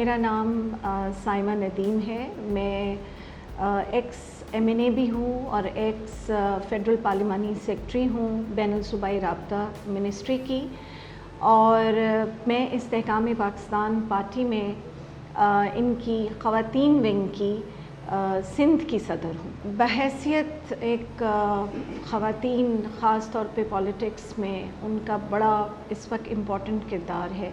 میرا نام سائمہ ندیم ہے. میں ایکس MNA بھی ہوں اور ایکس فیڈرل پارلیمانی سیکرٹری ہوں بین الصوبائی رابطہ منسٹری کی, اور میں استحکام پاکستان پارٹی میں ان کی خواتین ونگ کی سندھ کی صدر ہوں. بحیثیت ایک خواتین خاص طور پہ پولیٹکس میں ان کا بڑا اس وقت امپورٹنٹ کردار ہے,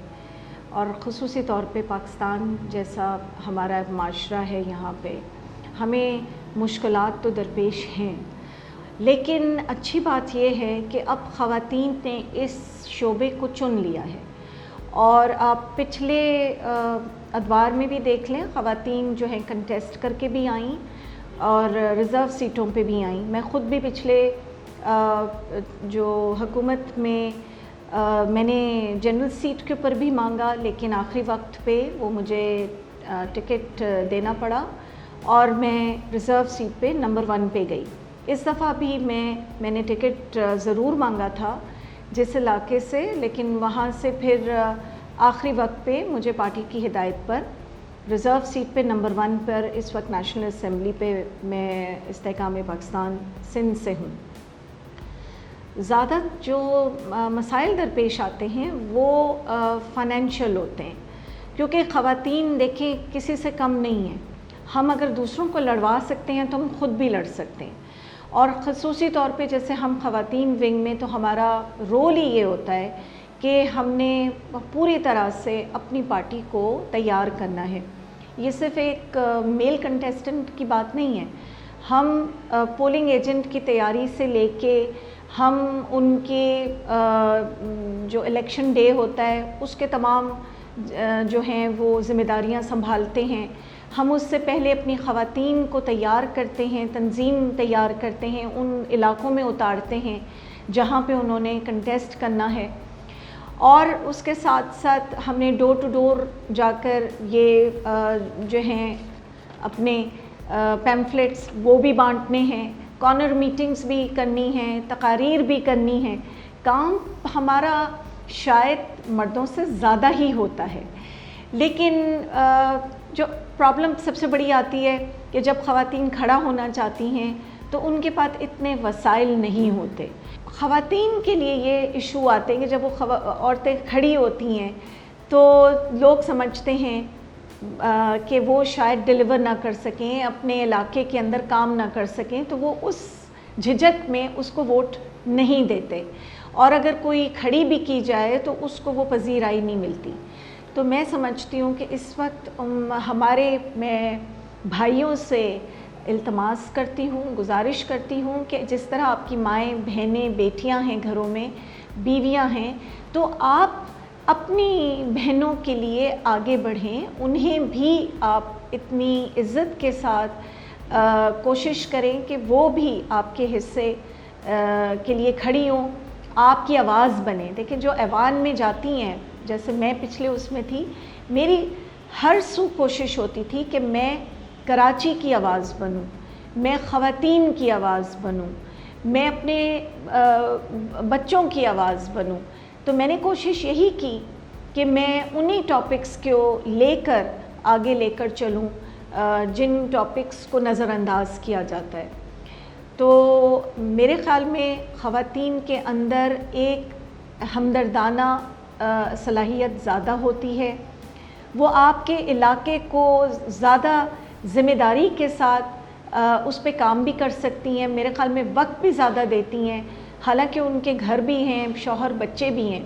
اور خصوصی طور پہ پاکستان جیسا ہمارا معاشرہ ہے, یہاں پہ ہمیں مشکلات تو درپیش ہیں, لیکن اچھی بات یہ ہے کہ اب خواتین نے اس شعبے کو چن لیا ہے. اور آپ پچھلے ادوار میں بھی دیکھ لیں, خواتین جو ہیں کنٹیسٹ کر کے بھی آئیں اور ریزرو سیٹوں پہ بھی آئیں. میں خود بھی پچھلے جو حکومت میں نے جنرل سیٹ کے اوپر بھی مانگا, لیکن آخری وقت پہ وہ مجھے ٹکٹ دینا پڑا اور میں ریزرو سیٹ پہ نمبر 1 پہ گئی. اس دفعہ بھی میں نے ٹکٹ ضرور مانگا تھا جس علاقے سے, لیکن وہاں سے پھر آخری وقت پہ مجھے پارٹی کی ہدایت پر ریزرو سیٹ پہ نمبر 1 پر اس وقت نیشنل اسمبلی پہ میں استحکام پاکستان سندھ سے ہوں. زیادہ جو مسائل درپیش آتے ہیں وہ فائنینشیل ہوتے ہیں, کیونکہ خواتین دیکھیں کسی سے کم نہیں ہیں. ہم اگر دوسروں کو لڑوا سکتے ہیں تو ہم خود بھی لڑ سکتے ہیں, اور خصوصی طور پہ جیسے ہم خواتین ونگ میں تو ہمارا رول ہی یہ ہوتا ہے کہ ہم نے پوری طرح سے اپنی پارٹی کو تیار کرنا ہے. یہ صرف ایک میل کنٹیسٹنٹ کی بات نہیں ہے, ہم پولنگ ایجنٹ کی تیاری سے لے کے ہم ان کے جو الیکشن ڈے ہوتا ہے اس کے تمام جو ہیں وہ ذمہ داریاں سنبھالتے ہیں. ہم اس سے پہلے اپنی خواتین کو تیار کرتے ہیں, تنظیم تیار کرتے ہیں, ان علاقوں میں اتارتے ہیں جہاں پہ انہوں نے کنٹیسٹ کرنا ہے, اور اس کے ساتھ ساتھ ہم نے ڈور ٹو ڈور جا کر یہ جو ہیں اپنے پیمفلیٹس وہ بھی بانٹنے ہیں, کارنر میٹنگز بھی کرنی ہیں, تقاریر بھی کرنی ہیں. کام ہمارا شاید مردوں سے زیادہ ہی ہوتا ہے, لیکن جو پرابلم سب سے بڑی آتی ہے کہ جب خواتین کھڑا ہونا چاہتی ہیں تو ان کے پاس اتنے وسائل نہیں ہوتے. خواتین کے لیے یہ ایشو آتے ہیں کہ جب وہ عورتیں کھڑی ہوتی ہیں تو لوگ سمجھتے ہیں کہ وہ شاید ڈیلیور نہ کر سکیں, اپنے علاقے کے اندر کام نہ کر سکیں, تو وہ اس جھجک میں اس کو ووٹ نہیں دیتے, اور اگر کوئی کھڑی بھی کی جائے تو اس کو وہ پذیرائی نہیں ملتی. تو میں سمجھتی ہوں کہ اس وقت میں بھائیوں سے التماس کرتی ہوں, گزارش کرتی ہوں کہ جس طرح آپ کی مائیں بہنیں بیٹیاں ہیں, گھروں میں بیویاں ہیں, تو آپ اپنی بہنوں کے لیے آگے بڑھیں, انہیں بھی آپ اتنی عزت کے ساتھ کوشش کریں کہ وہ بھی آپ کے حصے کے لیے کھڑی ہوں, آپ کی آواز بنے. دیکھیں جو ایوان میں جاتی ہیں, جیسے میں پچھلے اس میں تھی, میری ہر سو کوشش ہوتی تھی کہ میں کراچی کی آواز بنوں, میں خواتین کی آواز بنوں, میں اپنے بچوں کی آواز بنوں. تو میں نے کوشش یہی کی کہ میں انہی ٹاپکس کو لے کر آگے لے کر چلوں جن ٹاپکس کو نظر انداز کیا جاتا ہے. تو میرے خیال میں خواتین کے اندر ایک ہمدردانہ صلاحیت زیادہ ہوتی ہے, وہ آپ کے علاقے کو زیادہ ذمہ داری کے ساتھ اس پہ کام بھی کر سکتی ہیں. میرے خیال میں وقت بھی زیادہ دیتی ہیں, حالانکہ ان کے گھر بھی ہیں, شوہر بچے بھی ہیں.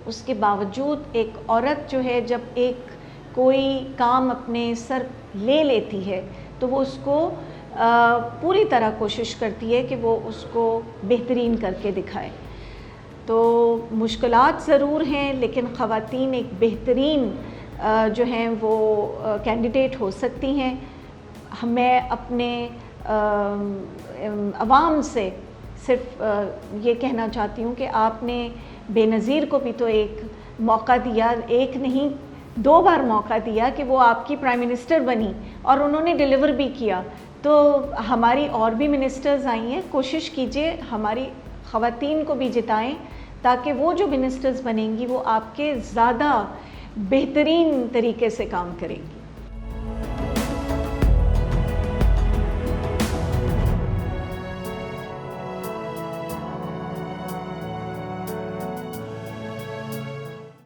اس کے باوجود ایک عورت جو ہے جب ایک کوئی کام اپنے سر لے لیتی ہے تو وہ اس کو پوری طرح کوشش کرتی ہے کہ وہ اس کو بہترین کر کے دکھائے. تو مشکلات ضرور ہیں, لیکن خواتین ایک بہترین جو ہیں وہ کینڈیڈیٹ ہو سکتی ہیں. میں اپنے عوام سے صرف یہ کہنا چاہتی ہوں کہ آپ نے بے نظیر کو بھی تو ایک موقع دیا, ایک نہیں 2 بار موقع دیا کہ وہ آپ کی پرائم منسٹر بنی, اور انہوں نے ڈیلیور بھی کیا. تو ہماری اور بھی منسٹرز آئی ہیں, کوشش کیجئے ہماری خواتین کو بھی جتائیں تاکہ وہ جو منسٹرز بنیں گی وہ آپ کے زیادہ بہترین طریقے سے کام کریں گی.